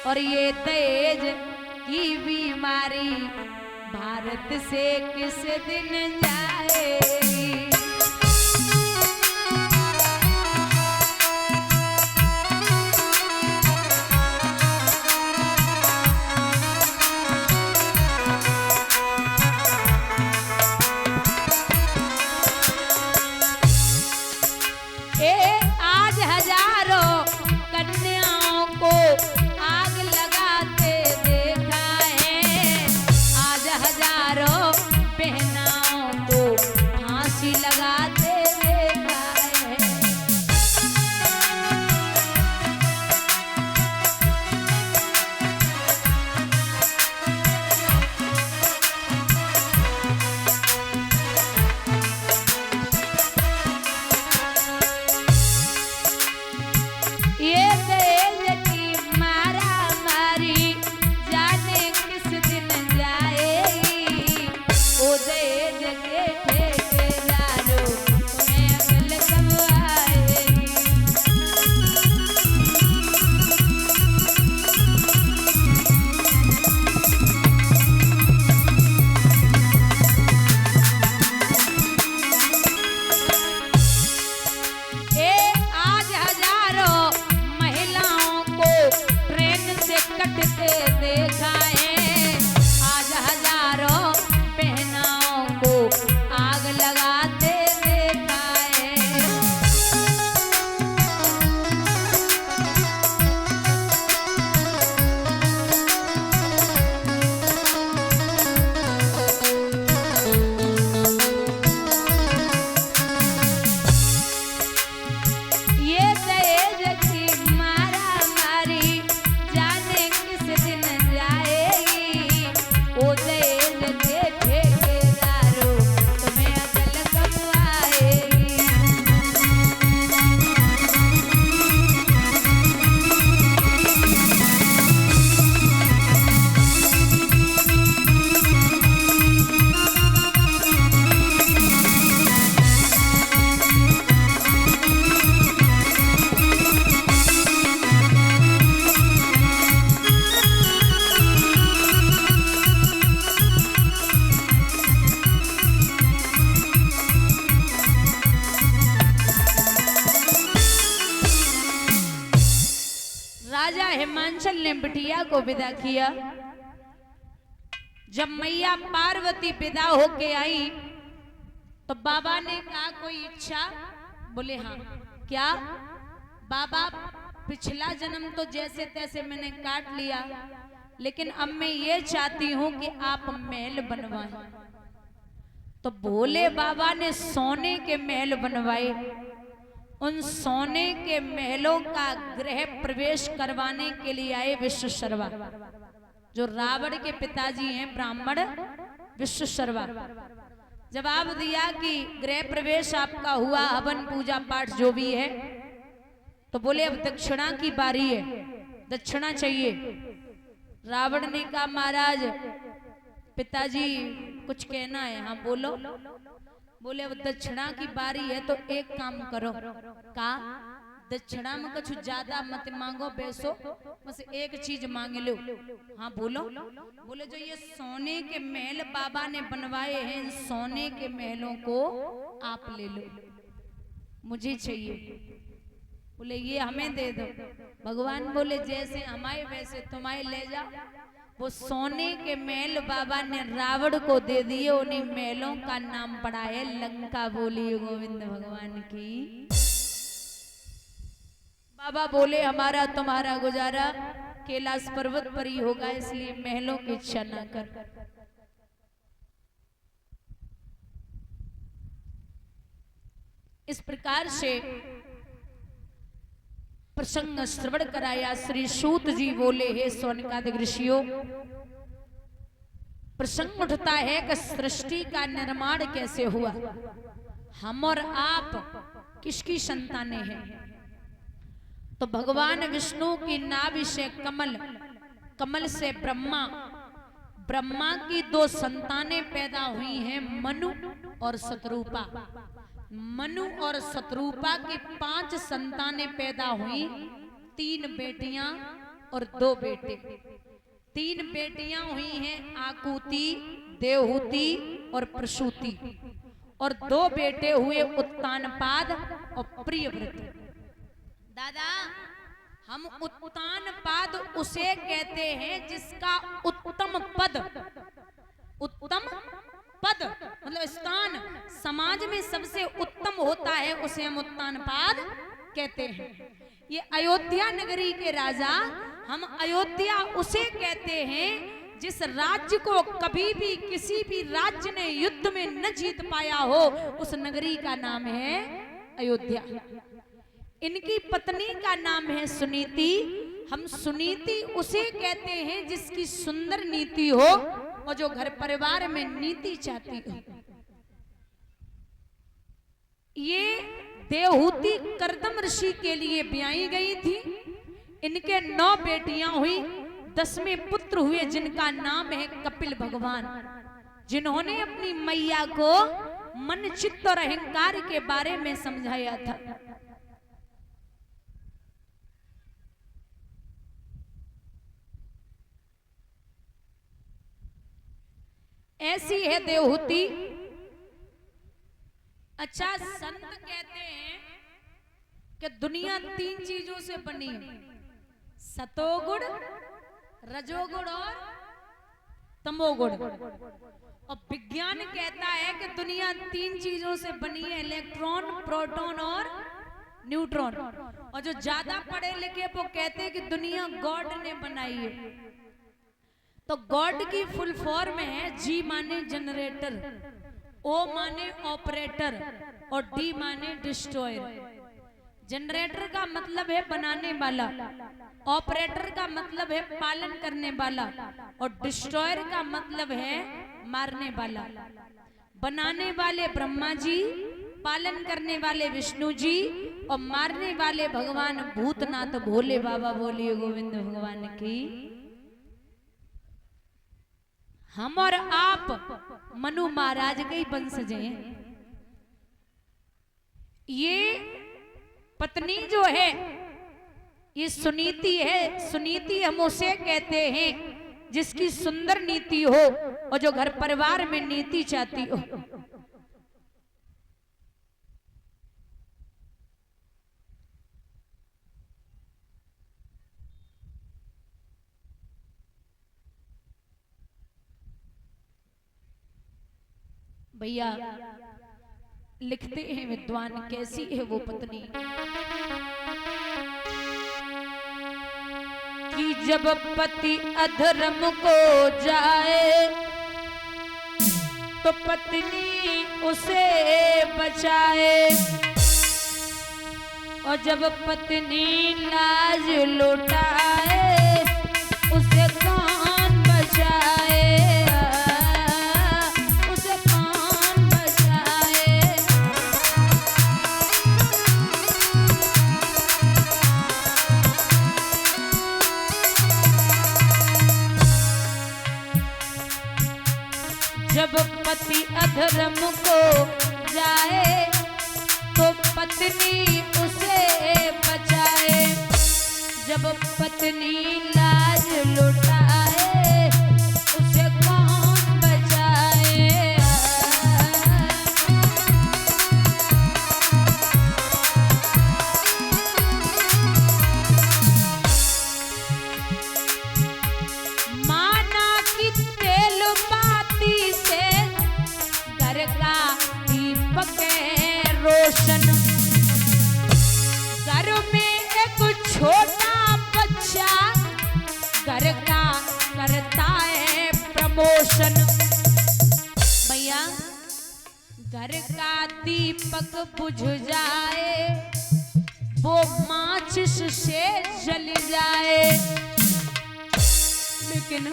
और ये दहेज की बीमारी भारत से किस दिन जाएगी। आज हजारों कन्याओं को आग लगाते देखा है, आज हजारों बहनाओं को फांसी लगाते देखा है। ये दहेज की मारामारी जाने किस दिन जाएगी। ओ दहेज के ठेकेदारों तुम्हें अकल कब आएगी। आज हजारों महिलाओं को ट्रेन से कटते देखा है, आज हजारों बहनाओं को आग लगाते देखा है। ये दहेज की मारामारी जाने किस दिन जाएगी। ओ दहेज के ठेकेदारों तुम्हें अकल कब आएगी। राजा हिमांचल ने बिटिया को विदा किया। जब मैया पार्वती विदा होके आई तो बाबा ने कहा कोई इच्छा? बोले हाँ। क्या? बाबा पिछला जन्म तो जैसे तैसे मैंने काट लिया, लेकिन अब मैं ये चाहती हूं कि आप महल बनवाएं। तो भोले बाबा ने सोने के महल बनवाए। उन सोने के महलों का गृह प्रवेश करवाने के लिए आए विश्वशर्मा, जो रावण के पिताजी हैं ब्राह्मण विश्वशर्मा। जवाब दिया कि गृह प्रवेश आपका हुआ, हवन पूजा पाठ जो भी है, तो बोले अब दक्षिणा की बारी है, दक्षिणा चाहिए। रावण ने कहा महाराज पिताजी कुछ कहना है। हाँ बोलो। बोले अब दक्षिणा की बारी है तो एक काम करो। का? दक्षिणा में कुछ ज्यादा मत मांगो, बेसो बस एक चीज मांग लो। हाँ बोलो। बोले जो ये सोने के महल बाबा ने बनवाए हैं, इन सोने के महलों को आप ले लो, मुझे चाहिए। बोले ये हमें दे दो। भगवान बोले जैसे हमारे वैसे तुम्हारे ले जाओ। वो सोने के महल बाबा ने रावण को दे दिए। उन्हीं महलों का नाम पड़ा है लंका। बोलिए गोविंद भगवान की। बाबा बोले हमारा तुम्हारा गुजारा कैलाश पर्वत पर ही होगा, इसलिए महलों की इच्छा न कर। इस प्रकार से प्रसंग श्रवण कराया। श्री सूत जी बोले हे सौनकादिक ऋषियों, प्रसंग उठता है कि सृष्टि का निर्माण कैसे हुआ, हम और आप किसकी संतानें हैं। तो भगवान विष्णु की नाभि से कमल, कमल से ब्रह्मा, ब्रह्मा की दो संतानें पैदा हुई हैं, मनु और शतरूपा। मनु और शतरूपा की 5 संतानें पैदा हुई, 3 बेटियां और 2 बेटे। 3 बेटियां हुई हैं आकुति, देवहूति और प्रसूति, और 2 बेटे हुए उत्तानपाद और प्रियव्रत। दादा, हम उत्तानपाद उसे कहते हैं जिसका उत्तम पद, उत्तम पद मतलब स्थान समाज में सबसे उत्तम होता है, उसे हम उत्तानपाद कहते हैं। ये अयोध्या नगरी के राजा, हम अयोध्या उसे कहते हैं जिस राज्य को कभी भी किसी भी राज्य ने युद्ध में न जीत पाया हो, उस नगरी का नाम है अयोध्या। इनकी पत्नी का नाम है सुनीति। हम सुनीति उसे कहते हैं जिसकी सुंदर नीति हो और जो घर परिवार में नीति चाहती हो। ये देवहूति करदम ऋषि के लिए ब्याई गई थी। इनके 9 बेटियां हुई, 10वें पुत्र हुए जिनका नाम है कपिल भगवान, जिन्होंने अपनी मैया को मन, चित्त और अहंकार के बारे में समझाया था। ऐसी है देवहूति। अच्छा, संत कहते हैं कि दुनिया 3 चीजों से बनी है, सतोगुण, रजोगुण और तमोगुण। और विज्ञान कहता है कि दुनिया 3 चीजों से बनी है, इलेक्ट्रॉन, प्रोटॉन और न्यूट्रॉन। और जो ज्यादा पढ़े लिखे वो कहते हैं कि दुनिया गॉड ने बनाई है। तो गॉड की फुल फॉर्म है जी माने जनरेटर, ओ माने ऑपरेटर और डी माने डिस्ट्रॉयर। जनरेटर का मतलब है बनाने वाला, ऑपरेटर का मतलब है पालन करने वाला और डिस्ट्रॉयर का मतलब है मारने वाला। बनाने वाले ब्रह्मा जी, पालन करने वाले विष्णु जी और मारने वाले भगवान भूतनाथ भोले बाबा। बोलिए गोविंद भगवान की। हम और आप मनु महाराज के ही वंशज हैं। ये पत्नी जो है ये सुनीति है। सुनीति हम उसे कहते हैं जिसकी सुंदर नीति हो और जो घर परिवार में नीति चाहती हो। भैया लिखते हैं विद्वान, कैसी है वो पत्नी कि जब पति अधर्म को जाए तो पत्नी उसे बचाए, और जब पत्नी लाज लुटाए उसे कौन बचाए। जब पति अधर्म को जाए तो पत्नी उसे बचाए, जब पत्नी लाज लुटाए उसे कौन बचाए। माना कि तेल बाती से घर का दीपक रोशन, घर में एक छोटा बच्चा घर का करता है प्रमोशन। भैया घर का दीपक बुझ जाए वो माचिस से जल जाए, लेकिन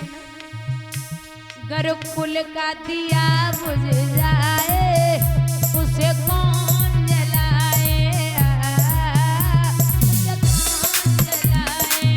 घर कुल का दिया बुझ जाए उसे कौन जलाए। उसे कौन जलाए।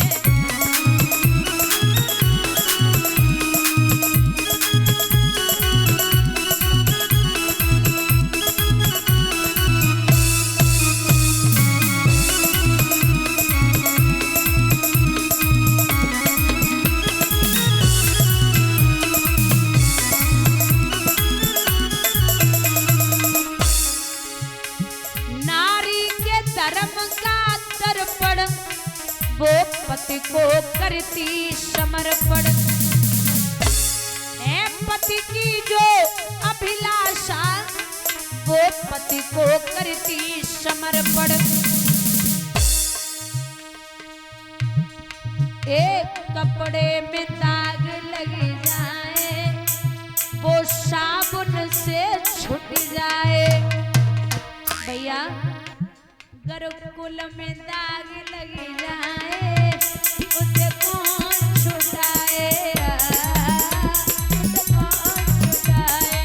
पति को करती समर्पण। है पति की जो अभिलाषा वो पति को करती समर्पण। एक कपड़े में दाग लग जाए वो साबुन से छूट जाए। भैया गुरुकुल में दाग लग जाए उसे कौन छुटाए, उसे कौन छुटाए।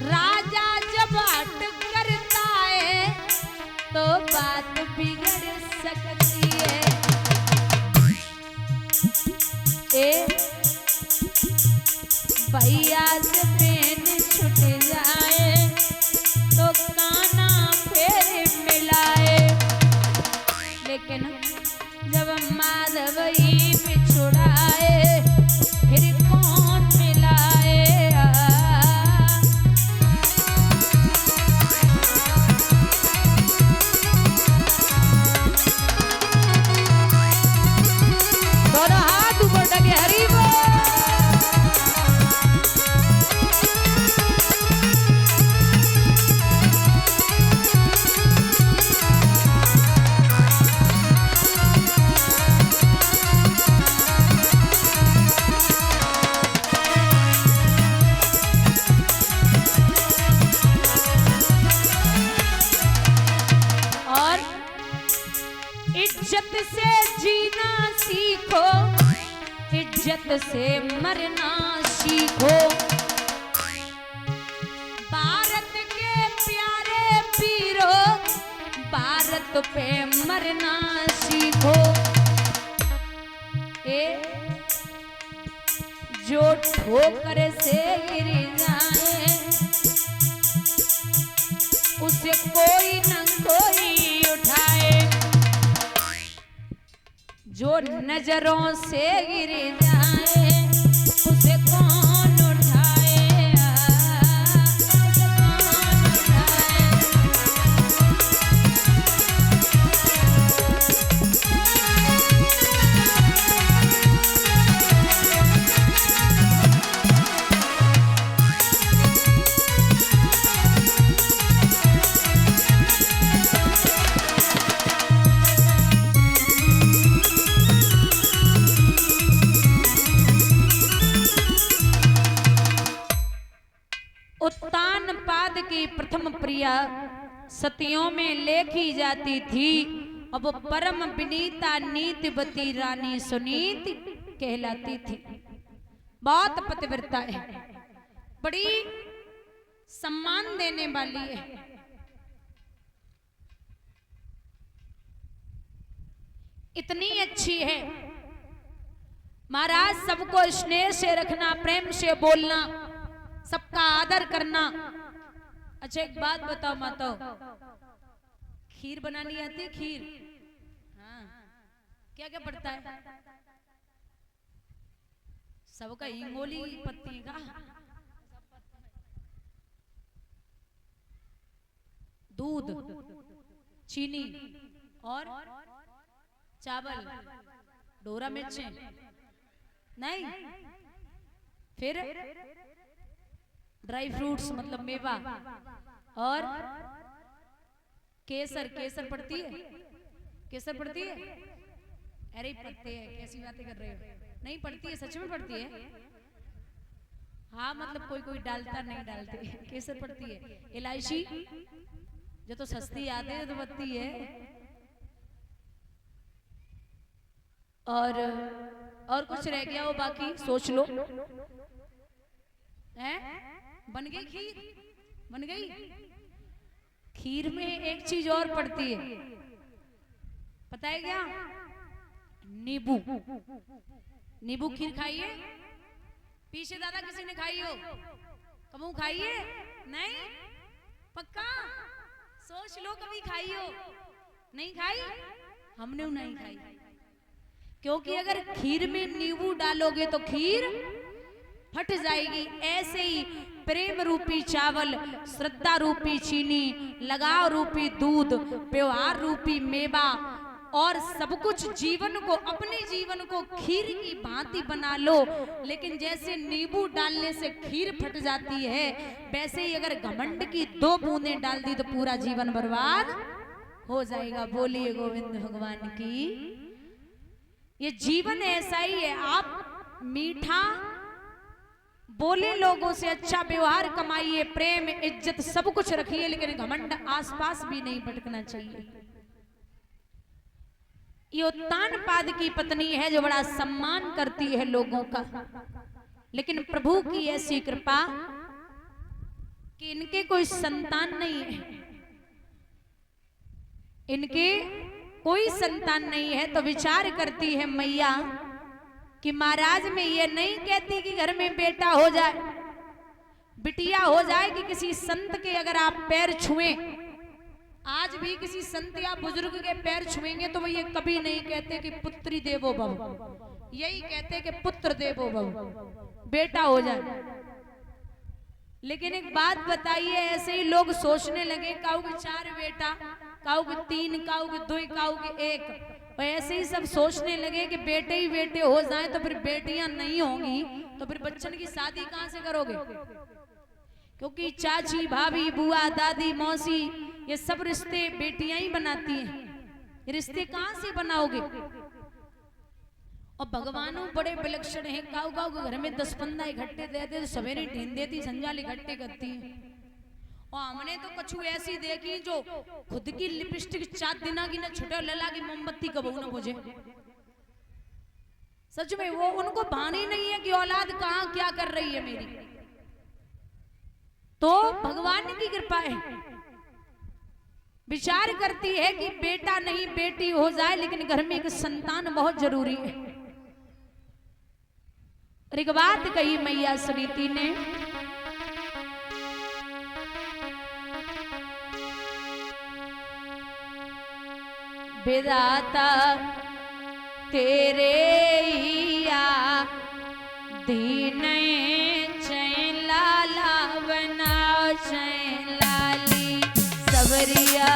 राजा जब अटक करता है तो बात बिगड़ सकती है। ए भैया से पेन छूट जाए तो काना फिर मिलाए, लेकिन जब माधवई बिछुड़ाए फिर कौन मिलाए। दोनों हाथ ऊपर टके हरी बोल। इज्जत से जीना सीखो, इज्जत से मरना सीखो। भारत के प्यारे पीरो भारत पे मरना सीखो। जो ठोकर से गिर जाए उसे कोई न कोई उठाए, जो नजरों से गिर जाए उसे कौन उठाए, उसे कौन उठाए। उत्तान पाद की प्रथम प्रिया सतियों में लेखी जाती थी। अब परम विनीता नीतिवती रानी सुनीति कहलाती थी। बहुत पतिव्रता है, बड़ी सम्मान देने वाली है। इतनी अच्छी है महाराज, सबको स्नेह से रखना, प्रेम से बोलना, सबका आदर करना। अच्छा एक बात बताओ माता, खीर बनानी आती है? खीर हाँ, क्या क्या पड़ता है? सबका इंगोली पत्ती का, दूध, चीनी और चावल, डोरा मिर्चें नहीं, फिर ड्राई फ्रूट्स मतलब मेवा और केसर। केसर पड़ती है? केसर पड़ती है? अरे पड़ती है, कैसी बातें कर रहे हो? नहीं पड़ती है, सच में पड़ती है। हाँ मतलब कोई कोई डालता नहीं डालती, केसर पड़ती है। इलायची जो तो सस्ती आती है तो पड़ती है, और और कुछ रह गया हो बाकी सोच लो। हैं? बन गई खीर? बन गई? खीर में एक चीज और पड़ती है, पता है क्या? नींबू। नींबू खीर खाइए? पीछे दादा किसी ने खाई हो? कबू खाइए? नहीं? पक्का? सोच लो कभी खाई हो? नहीं खाई? हमने नहीं खाई, क्योंकि अगर खीर में नींबू डालोगे तो खीर फट जाएगी। ऐसे ही प्रेम रूपी चावल, श्रद्धा रूपी चीनी, लगाव रूपी दूध, व्यवहार रूपी मेवा और सब कुछ जीवन को, अपने जीवन को खीर की भांति बना लो। लेकिन जैसे नींबू डालने से खीर फट जाती है, वैसे ही अगर घमंड की 2 बूंदें डाल दी तो पूरा जीवन बर्बाद हो जाएगा। बोलिए गोविंद भगवान की। ये जीवन ऐसा ही है, आप मीठा बोले लोगों से, अच्छा व्यवहार कमाइए, प्रेम इज्जत सब कुछ रखिए, लेकिन घमंड आसपास भी नहीं भटकना चाहिए। ये उत्तानपाद की पत्नी है जो बड़ा सम्मान करती है लोगों का, लेकिन प्रभु की ऐसी कृपा कि इनके कोई संतान नहीं है, इनके कोई संतान नहीं है। तो विचार करती है मैया कि महाराज मैं ये नहीं कहती कि घर में बेटा हो जाए, बिटिया हो जाए, कि किसी संत के अगर आप पैर छुएं, आज भी किसी संत या बुजुर्ग के पैर छुएंगे तो वो ये कभी नहीं कहते कि पुत्री देवो भव, यही कहते कि पुत्र देवो भव, बेटा हो जाए। लेकिन एक बात बताइए, ऐसे ही लोग सोचने लगे, काऊ के 4 बेटा, काऊ के 3, काऊ के 2, काऊ के 1, और ऐसे ही सब सोचने लगे कि बेटे ही बेटे हो जाएं तो फिर बेटियां नहीं होंगी तो फिर बच्चन की शादी कहां से करोगे? क्योंकि चाची, भाभी, बुआ, दादी, मौसी, ये सब रिश्ते बेटियां ही बनाती हैं, ये रिश्ते कहां से बनाओगे? और भगवानों बड़े विलक्षण हैं, काऊ काऊ के घर में 10-15 इकट्ठे देते तो सवेरे ढींढ देती, संजाल इकट्ठे करती है। और हमने तो कछु ऐसी देखी जो खुद की लिपस्टिक 4 दिना की न छुटे लला की मोमबत्ती कबू न बुझे। सच में वो उनको भान ही नहीं है कि औलाद कहां क्या कर रही है मेरी। तो भगवान की कृपा है, विचार करती है कि बेटा नहीं बेटी हो जाए, लेकिन घर में एक संतान बहुत जरूरी है। एक बात कही मैया सुनीति ने, विधाता तेरे या दीन चैन लाला बनाओ, चैन लाली सबरिया।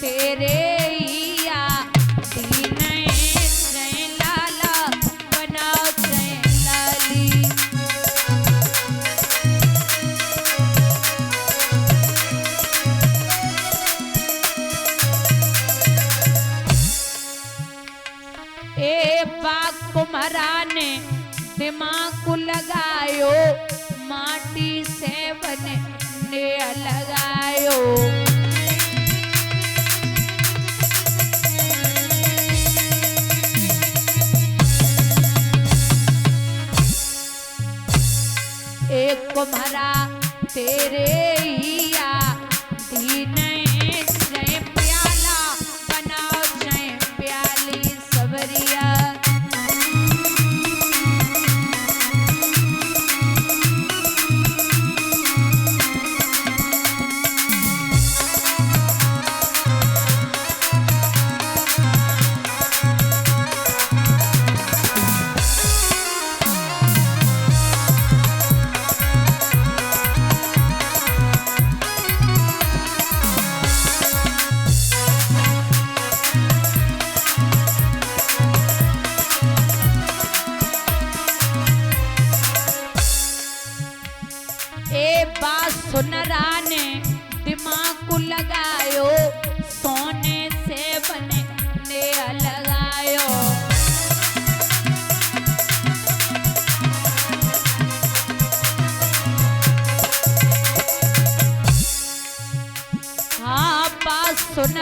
तेरे या दीन चैन लाला बनाओ, चैन लाली। ए बाग कुम्हारा ने दिमाग को लगायो, माटी से बने ने लगायो। एक कुम्हारा तेरे या दीन चैन प्याला बनाओ, चैन प्याली सबरिया।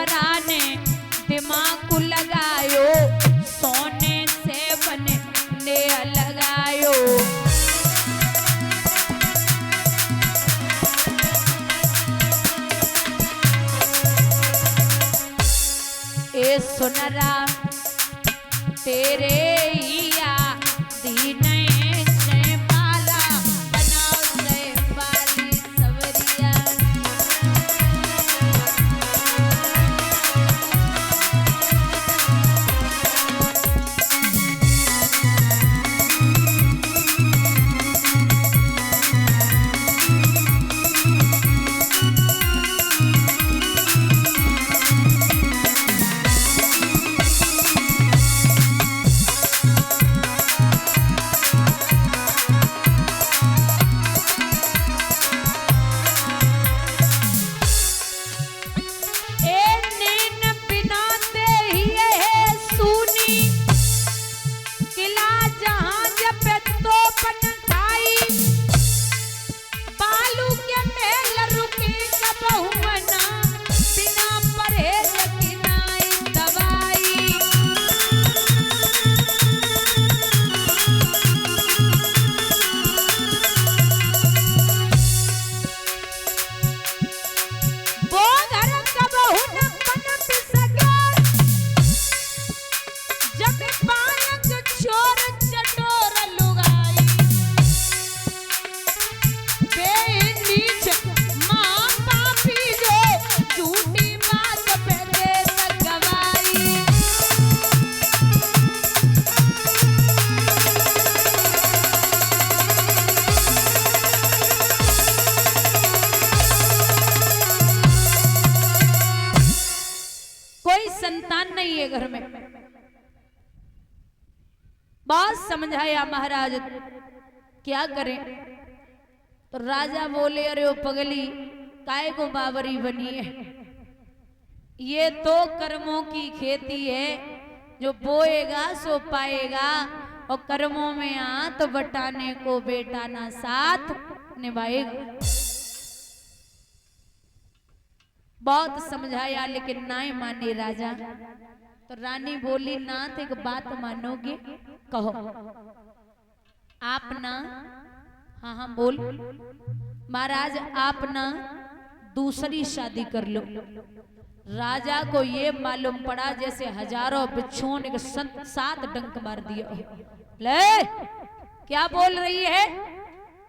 देवरा ने दिमाग को लगायो, सोने से बनने लगायो। ए सुनरा तेरे हिया दीने से पाला बनाओ से पाली सवरिया। संतान नहीं है घर में। बहुत समझाया महाराज क्या करें, तो राजा बोले अरे ओ पगली काय को बावरी बनी है, ये तो कर्मों की खेती है, जो बोएगा सो पाएगा, और कर्मों में हाथ बटाने को बेटा ना साथ निभाएगा। बहुत समझाया लेकिन ना ही माने राजा। तो रानी बोली नाथ एक बात मानोगे, कहो। आप ना, हाँ हाँ बोल। महाराज आप ना दूसरी शादी कर लो। राजा को ये मालूम पड़ा जैसे हजारों बिच्छुओं ने 7 डंक मार दिया। ले क्या बोल रही है,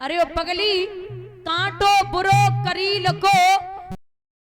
अरे ओ पगली, कांटो बुरो करील को